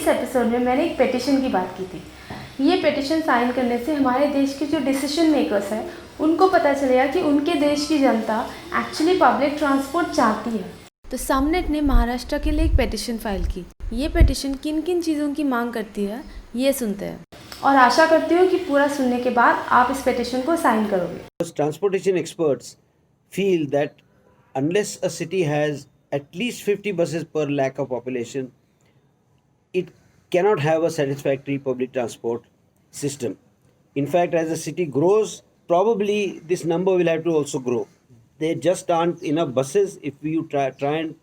इस एपिसोड में मैंने एक पेटिशन की बात की थी। ये पेटिशन साइन करने से हमारे देश के जो डिसीजन मेकर्स हैं उनको पता चलेगा कि उनके देश की जनता एक्चुअली पब्लिक ट्रांसपोर्ट चाहती है। तो सबनेट ने महाराष्ट्र के लिए एक पेटिशन फाइल की। ये पेटिशन किन किन चीज़ों की मांग करती है ये सुनते हैं, और आशा करती हूँ कि पूरा सुनने के बाद आप इस पेटिशन को साइन करोगे। Transportation experts feel that unless a city has at least 50 buses per lakh of population, it cannot have a satisfactory public transport system. In fact, as the city grows, probably this number will have to also grow. There just aren't enough buses. If you try and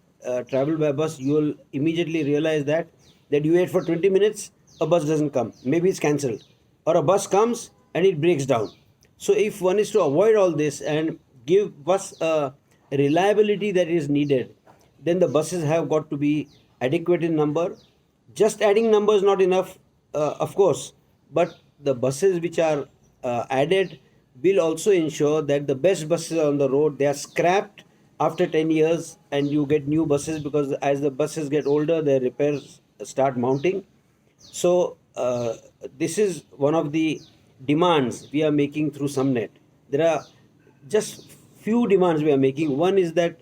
travel by bus, you will immediately realize that you wait for 20 minutes, a bus doesn't come. Maybe it's cancelled, or a bus comes and it breaks down. So, if one is to avoid all this and give bus a reliability that is needed, then the buses have got to be adequate in number. Just adding numbers not enough, of course, but the buses which are added will also ensure that the best buses on the road, they are scrapped after 10 years and you get new buses, because as the buses get older their repairs start mounting. So this is one of the demands we are making through Sumnet. There are just few demands we are making. One is that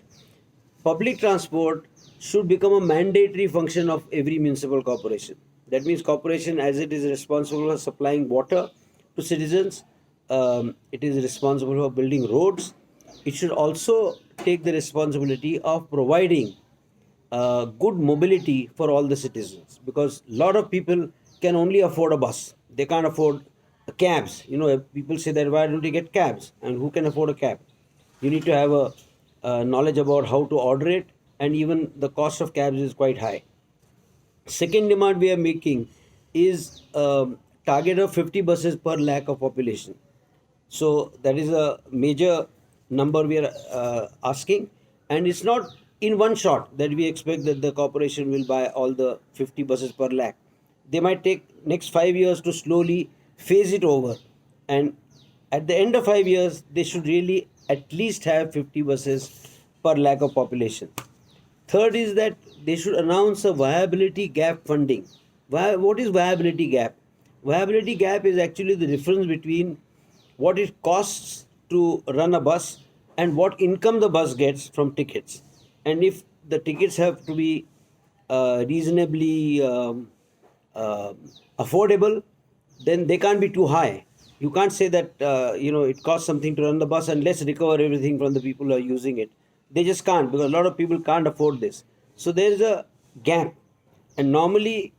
public transport should become a mandatory function of every municipal corporation. That means corporation, as it is responsible for supplying water to citizens, it is responsible for building roads. It should also take the responsibility of providing good mobility for all the citizens, because a lot of people can only afford a bus. They can't afford cabs. People say that why don't you get cabs, and who can afford a cab? You need to have a knowledge about how to order it, and even the cost of cabs is quite high. Second demand we are making is target of 50 buses per lakh of population. So that is a major number we are asking, and it's not in one shot that we expect that the corporation will buy all the 50 buses per lakh. They might take next 5 years to slowly phase it over, and at the end of 5 years they should really at least have 50 buses per lakh of population. Third is that they should announce a viability gap funding. What is viability gap? Viability gap is actually the difference between what it costs to run a bus and what income the bus gets from tickets. And if the tickets have to be reasonably affordable, then they can't be too high. You can't say that it costs something to run the bus and let's recover everything from the people who are using it. They just can't, because a lot of people can't afford this. So there is a gap, and normally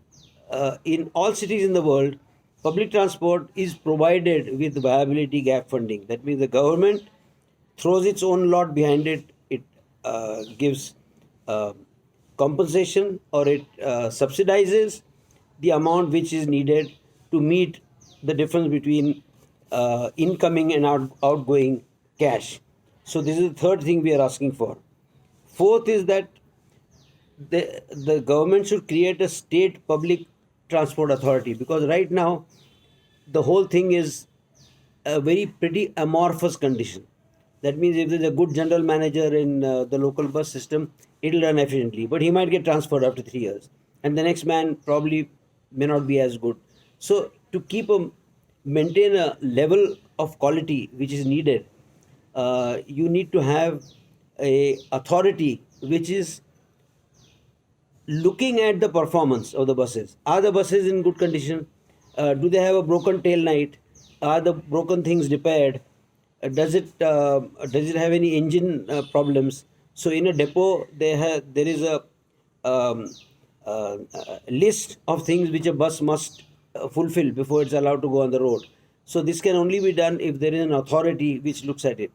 in all cities in the world, public transport is provided with viability gap funding. That means the government throws its own lot behind it. It gives compensation, or it subsidizes the amount which is needed to meet the difference between incoming and outgoing cash. So this is the third thing we are asking for. Fourth is that the government should create a state public transport authority, because right now the whole thing is a very pretty amorphous condition. That means if there's a good general manager in the local bus system, it'll run efficiently, but he might get transferred after 3 years, and the next man probably may not be as good. So to maintain a level of quality which is needed, you need to have a authority which is looking at the performance of the buses. Are the buses in good condition? Do they have a broken tail light? Are the broken things repaired? Does it have any engine problems? So in a depot there is a list of things which a bus must fulfill before it's allowed to go on the road. So this can only be done if there is an authority which looks at it.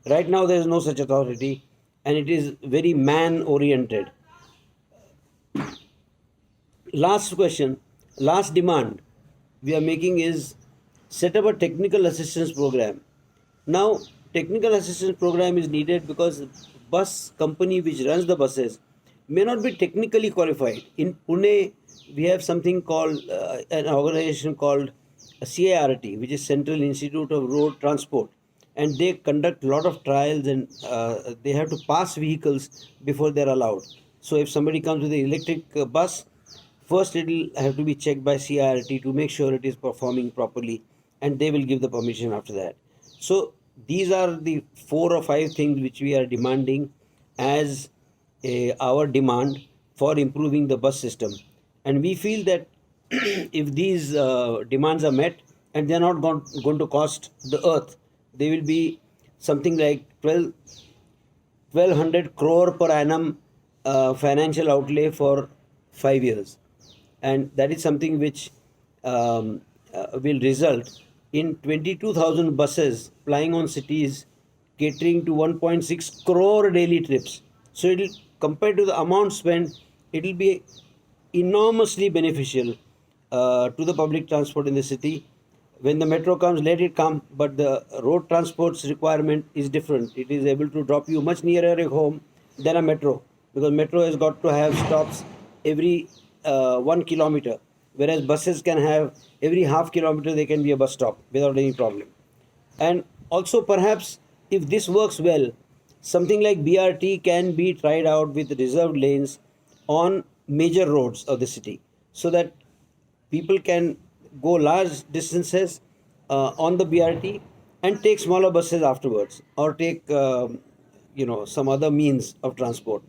Right now there is no such authority, and it is very man oriented. Last demand we are making is set up a technical assistance program. Now, technical assistance program is needed because bus company which runs the buses may not be technically qualified. In Pune, we have something called an organization called CIRT, which is Central Institute of Road Transport, and they conduct a lot of trials, and they have to pass vehicles before they're allowed. So if somebody comes with an electric bus, First, it will have to be checked by CIRT to make sure it is performing properly, and they will give the permission after that. So these are the 4 or 5 things which we are demanding as our demand for improving the bus system. And we feel that if these demands are met, and they're not going to cost the earth, they will be something like 1200 crore per annum financial outlay for 5 years, and that is something which will result in 22,000 buses plying on cities, catering to 1.6 crore daily trips. So it will, compared to the amount spent, it will be enormously beneficial to the public transport in the city. When the metro comes, let it come, but the road transport's requirement is different. It is able to drop you much nearer your home than a metro, because metro has got to have stops every 1 kilometer, whereas buses can have every half kilometer, they can be a bus stop without any problem. And also, perhaps, if this works well, something like BRT can be tried out with reserved lanes on major roads of the city, so that people can go large distances on the BRT and take smaller buses afterwards, or take some other means of transport.